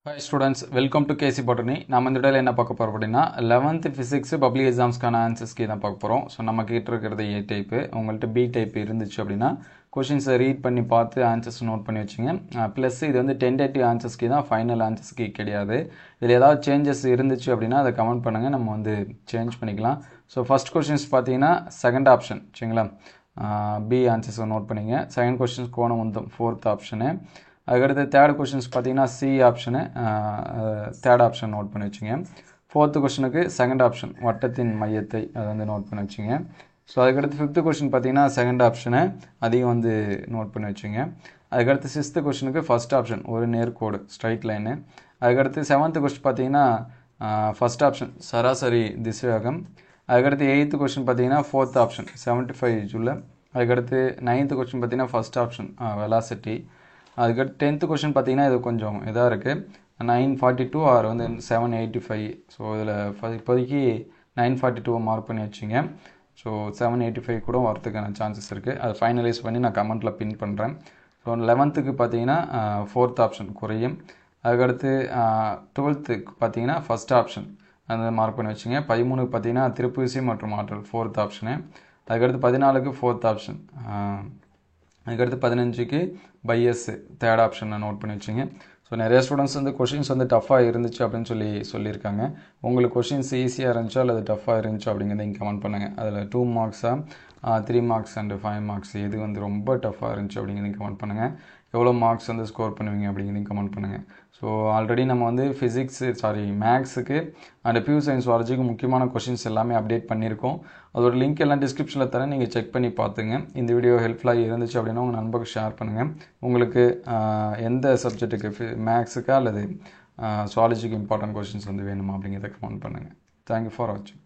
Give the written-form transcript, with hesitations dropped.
Hi students, welcome to KC Botany. நம்ம இந்த வீடியோல என்ன பார்க்க போறோம் அப்படினா 11th physics பப்ளிக் எக்ஸாம்ஸ்க்கான ஆன்சர்ஸ் கீ தான் பார்க்க போறோம். சோ நம்ம கிட்ட இருக்குது A டைப். உங்கள்ட்ட B டைப் இருந்துச்சு அப்படினா क्वेश्चंस ரீட் பண்ணி பார்த்து ஆன்சர்ஸ் நோட் பண்ணி வெச்சீங்க. ப்ளஸ் இது வந்து டென்டேட்டிவ் ஆன்சர்ஸ் கீ தான், ஃபைனல் ஆன்சர்ஸ் கீ கிடையாது. இதுல ஏதாவது சேஞ்சஸ் இருந்துச்சு அப்படினா அத கமெண்ட் பண்ணுங்க, நம்ம வந்து சேஞ்ச் பண்ணிக்கலாம். சோ ஃபர்ஸ்ட் क्वेश्चंस பாத்தீங்கன்னா செகண்ட் ஆப்ஷன் சரிங்களா? B ஆன்சர்ஸ் நோட் பண்ணீங்க. செகண்ட் क्वेश्चंस கோணம் உந்தம் ஃபோர்த் ஆப்ஷன். அதுக்கடுத்து தேர்ட் கொஸ்டின்ஸ் பார்த்தீங்கன்னா C option third option note பண்ணி வச்சுங்க. ஃபோர்த்து கொஸ்டினுக்கு செகண்ட் ஆப்ஷன் வட்டத்தின் மையத்தை அதை வந்து நோட் பண்ணி வச்சுங்க. ஸோ அதுக்கடுத்து ஃபிஃப்த்து கொஸ்டின் பார்த்தீங்கன்னா செகண்ட் ஆப்ஷனு அதையும் வந்து நோட் பண்ணி வச்சுங்க. அதுக்கடுத்து சிக்ஸ்த்து கொஸ்டினுக்கு ஃபர்ஸ்ட் ஆப்ஷன் ஒரு நேர்கோடு ஸ்ட்ரைட் லைனு. அதுக்கடுத்து செவன்த்து கொஸ்டின் பார்த்தீங்கன்னா ஃபர்ஸ்ட் ஆப்ஷன் சராசரி திசைவேகம். அதுக்கடுத்து எயித்து கொஸ்டின் பார்த்தீங்கன்னா ஃபோர்த் ஆப்ஷன் 75 ஜூல். அதுக்கடுத்து நைன்த்து கொஸ்டின் பார்த்தீங்கன்னா ஃபர்ஸ்ட் ஆப்ஷன் வெலாசிட்டி. அதுக்கடுத்து 10th கொஸ்டின் பார்த்தீங்கன்னா இது கொஞ்சம் இதாக இருக்குது 942 ஆர் வந்து 785. ஸோ இதில் இப்போதைக்கு 942 மார்க் பண்ணி வச்சுங்க. ஸோ 785 கூட வரதுக்கான சான்சஸ் இருக்குது. அதை ஃபைனலைஸ் பண்ணி நான் கமெண்ட்டில் பின் பண்ணுறேன். ஸோ 11th பார்த்தீங்கன்னா ஃபோர்த் ஆப்ஷன் குறையும். அதுக்கடுத்து 12th பார்த்தீங்கன்னா ஃபர்ஸ்ட் ஆப்ஷன் அந்த மார்க் பண்ணி வச்சுங்க. 13க்கு பார்த்தீங்கன்னா திருப்பு விசை மற்றும் ஆற்றல் ஃபோர்த் ஆப்ஷனு. அதுக்கடுத்து 14க்கு ஃபோர்த் ஆப்ஷன். அதுக்கடுத்து 15க்கு பைஎஸ் தேர்ட் ஆப்ஷனை நோட் பண்ணி வச்சுங்க. ஸோ நிறைய ஸ்டூடெண்ட்ஸ் வந்து கொஷின்ஸ் வந்து டஃப்பாக இருந்துச்சு அப்படின்னு சொல்லியிருக்காங்க. உங்களுக்கு கொஷின்ஸ் ஈஸியாக இருந்துச்சா அல்லது டஃப்பாக இருந்துச்சு அப்படிங்கிறத இங்கே கமெண்ட் பண்ணுங்கள். அதில் 2 மார்க்ஸாக 3 மார்க்ஸ் அண்ட் 5 மார்க்ஸ் எது வந்து ரொம்ப டஃப்பாக இருந்துச்சு அப்படிங்கிறதையும் கமெண்ட் பண்ணுங்கள். எவ்வளோ மார்க்ஸ் வந்து ஸ்கோர் பண்ணுவீங்க அப்படிங்கிறதையும் கமெண்ட் பண்ணுங்கள். ஸோ ஆல்ரெடி நம்ம வந்து மேக்ஸுக்கு அண்ட் பியூ சயின்ஸ் சுவாலஜிக்கு முக்கியமான கொஷின்ஸ் எல்லாமே அப்டேட் பண்ணியிருக்கோம். அதோட லிங்க் எல்லாம் டிஸ்கிரிப்ஷனில் தரேன், நீங்கள் செக் பண்ணி பார்த்துங்க. இந்த வீடியோ ஹெல்ப்ஃபுல்லாக இருந்துச்சு அப்படின்னா உங்கள் நண்பருக்கு ஷேர் பண்ணுங்கள். உங்களுக்கு எந்த சப்ஜெக்ட்டுக்கு மேக்ஸுக்கா அல்லது சுவாலஜிக்கு இம்பார்ட்டன்ட் கொஷின்ஸ் வந்து வேணுமா அப்படிங்கிறத கமெண்ட் பண்ணுங்கள். தேங்க்யூ ஃபார் வாட்சிங்.